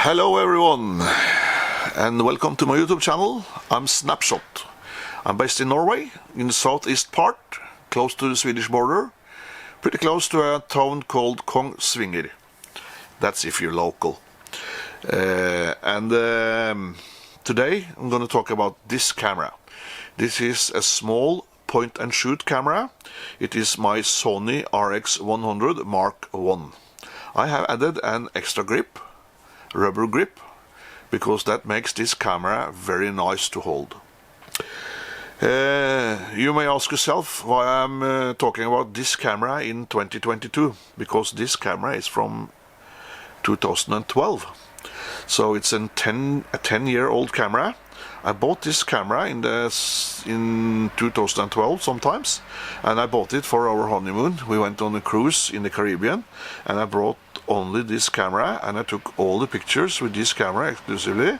Hello everyone, and welcome to my YouTube channel. I'm Snapshot. I'm based in Norway, in the southeast part, close to the Swedish border, pretty close to a town called Kongsvinger. That's if you're local. Today I'm going to talk about this camera. This is a small point-and-shoot camera. It is my SONY RX 100 Mark I. I have added an extra grip, rubber grip, because that makes this camera very nice to hold. You may ask yourself why I'm talking about this camera in 2022, because this camera is from 2012, so it's a 10-year-old camera. I bought this camera in 2012 sometimes, and I bought it for our honeymoon. We went on a cruise in the Caribbean, and I brought only this camera, and I took all the pictures with this camera exclusively,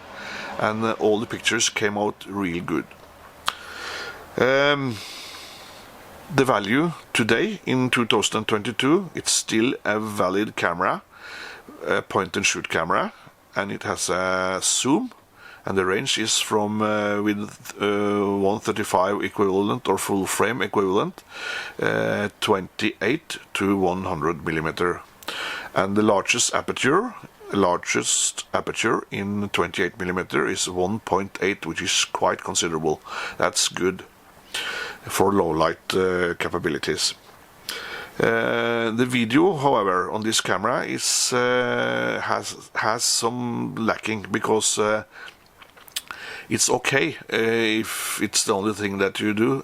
and all the pictures came out real good. The value today in 2022, it's still a valid camera, a point-and-shoot camera, and it has a zoom, and the range is from with 135 equivalent or full frame equivalent, 28 to 100 millimeter, and the largest aperture in 28 millimeter is 1.8, which is quite considerable. That's good for low light capabilities. The video, however, on this camera is has some lacking, because it's okay if it's the only thing that you do,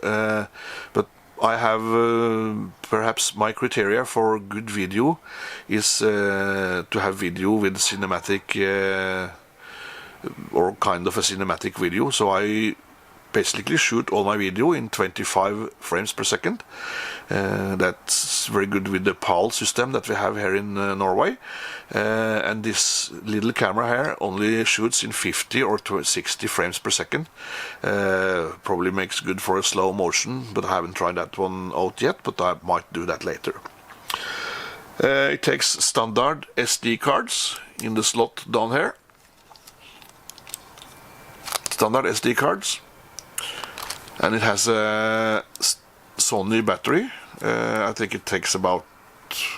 but I have perhaps my criteria for good video is to have video with cinematic or kind of a cinematic video. So I basically shoot all my video in 25 frames per second. That's very good with the PAL system that we have here in Norway, and this little camera here only shoots in 50 or 60 frames per second. Probably makes good for a slow motion, but I haven't tried that one out yet, but I might do that later. It takes standard SD cards in the slot down here. Standard SD cards. And it has a Sony battery. I think it takes about,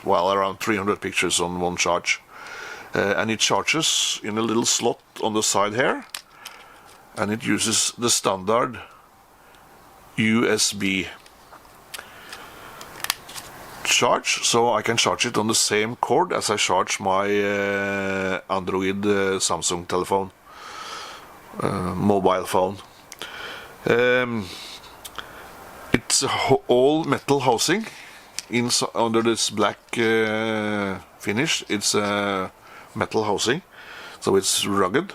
well, around 300 pictures on one charge. And it charges in a little slot on the side here. And it uses the standard USB charge, so I can charge it on the same cord as I charge my Android Samsung telephone, mobile phone. It's all metal housing under this black finish. It's a metal housing, so it's rugged.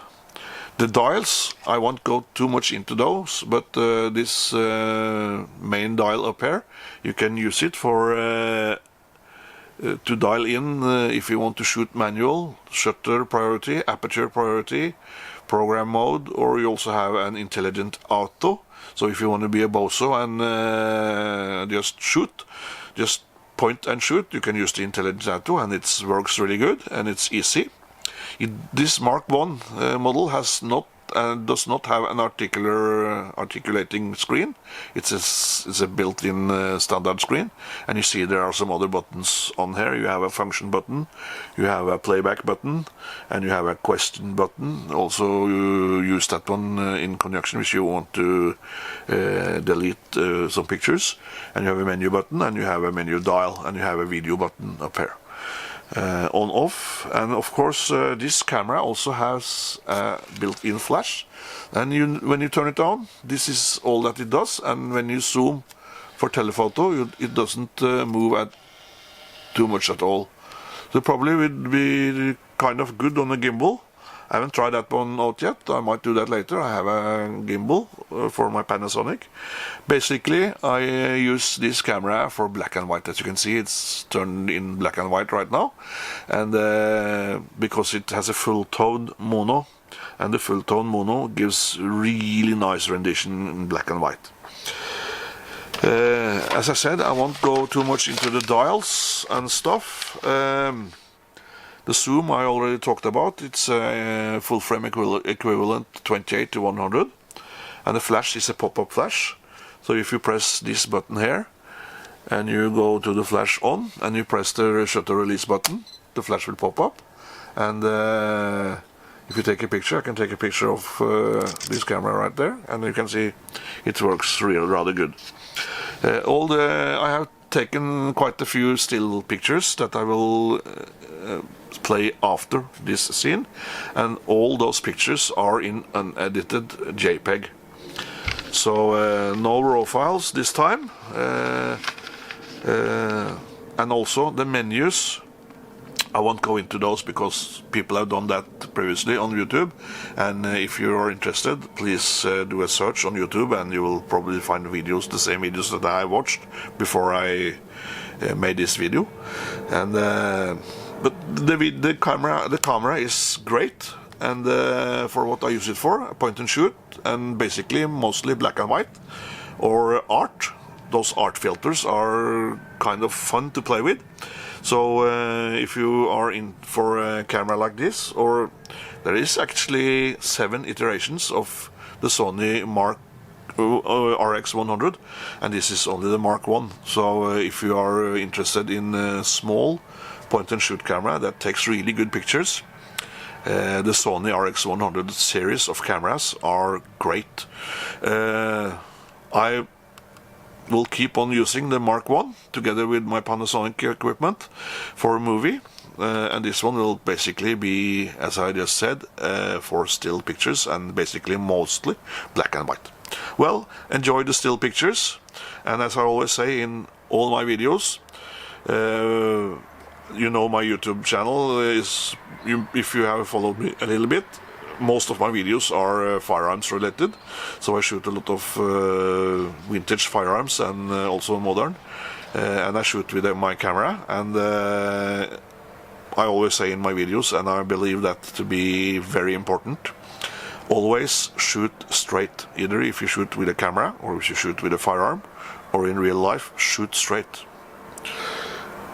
The dials, I won't go too much into those, but this main dial up here, you can use it for to dial in if you want to shoot manual, shutter priority, aperture priority, program mode, or you also have an intelligent auto. So if you want to be a bozo and just shoot, just point and shoot, you can use the intelligent auto, and it works really good and it's easy. This Mark I model has not does not have an articulating screen. It's a built-in standard screen, and you see there are some other buttons on here. You have a function button, you have a playback button, and you have a question button. Also, you use that one in conjunction if you want to delete some pictures. And you have a menu button, and you have a menu dial, and you have a video button up here. On off, and of course this camera also has a built-in flash, and when you turn it on, this is all that it does, and when you zoom for telephoto, it doesn't move at too much at all. So probably would be kind of good on a gimbal. I haven't tried that one out yet. I might do that later. I have a gimbal for my Panasonic. Basically, I use this camera for black and white. As you can see, it's turned in black and white right now. And because it has a full-tone mono, and the full-tone mono gives really nice rendition in black and white. As I said, I won't go too much into the dials and stuff. The The zoom I already talked about. It's a full frame equivalent 28 to 100, and the flash is a pop-up flash. So if you press this button here and you go to the flash on and you press the shutter release button, the flash will pop up. And if you take a picture, I can take a picture of this camera right there, and you can see it works rather good. I have taken quite a few still pictures that I will play after this scene, and all those pictures are in an edited JPEG. So no raw files this time, and also the menus, I won't go into those because people have done that previously on YouTube, and if you are interested, please do a search on YouTube and you will probably find videos, the same videos that I watched before I made this video. And but the camera is great, and for what I use it for, point and shoot, and basically mostly black and white or art. Those art filters are kind of fun to play with. So if you are in for a camera like this, or there is actually 7 iterations of the Sony RX 100, and this is only the Mark 1. So if you are interested in a small point and shoot camera that takes really good pictures, the Sony RX 100 series of cameras are great. I will keep on using the Mark 1 together with my Panasonic equipment for a movie, and this one will basically be, as I just said, for still pictures, and basically mostly black and white. Well, enjoy the still pictures, and as I always say in all my videos, you know my YouTube channel is, if you have followed me a little bit, most of my videos are firearms related, so I shoot a lot of vintage firearms and also modern, and I shoot with my camera, and I always say in my videos, and I believe that to be very important, always shoot straight. Either if you shoot with a camera or if you shoot with a firearm or in real life, shoot straight.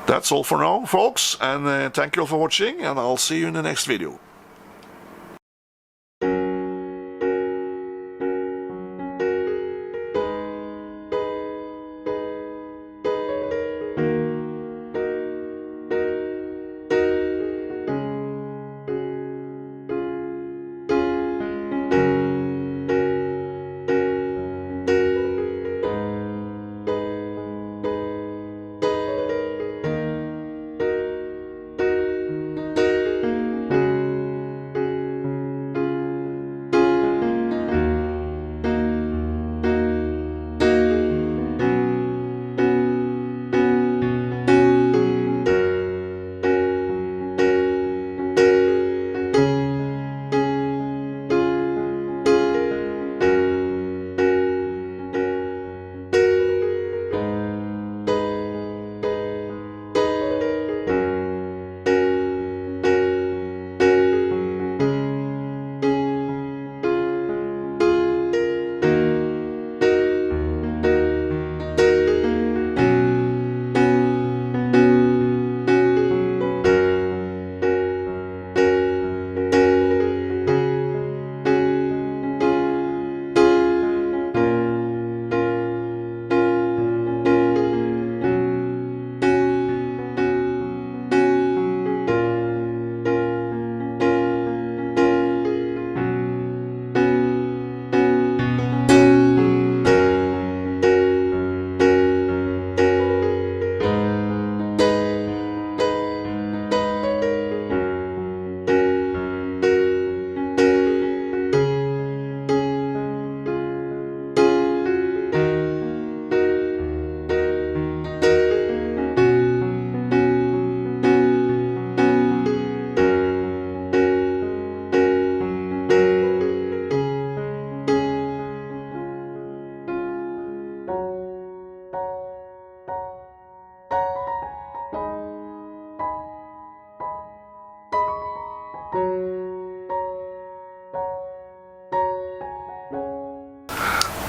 That's all for now, folks, and thank you all for watching, and I'll see you in the next video.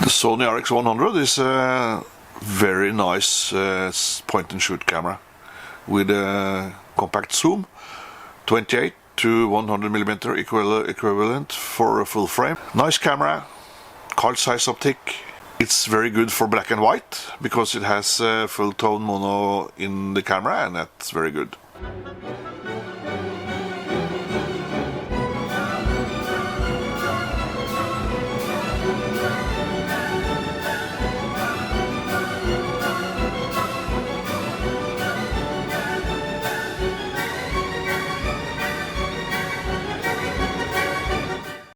The Sony RX 100 is a very nice point and shoot camera with a compact zoom, 28 to 100 millimeter equivalent for a full frame. Nice camera, card size optic. It's very good for black and white because it has full tone mono in the camera, and that's very good.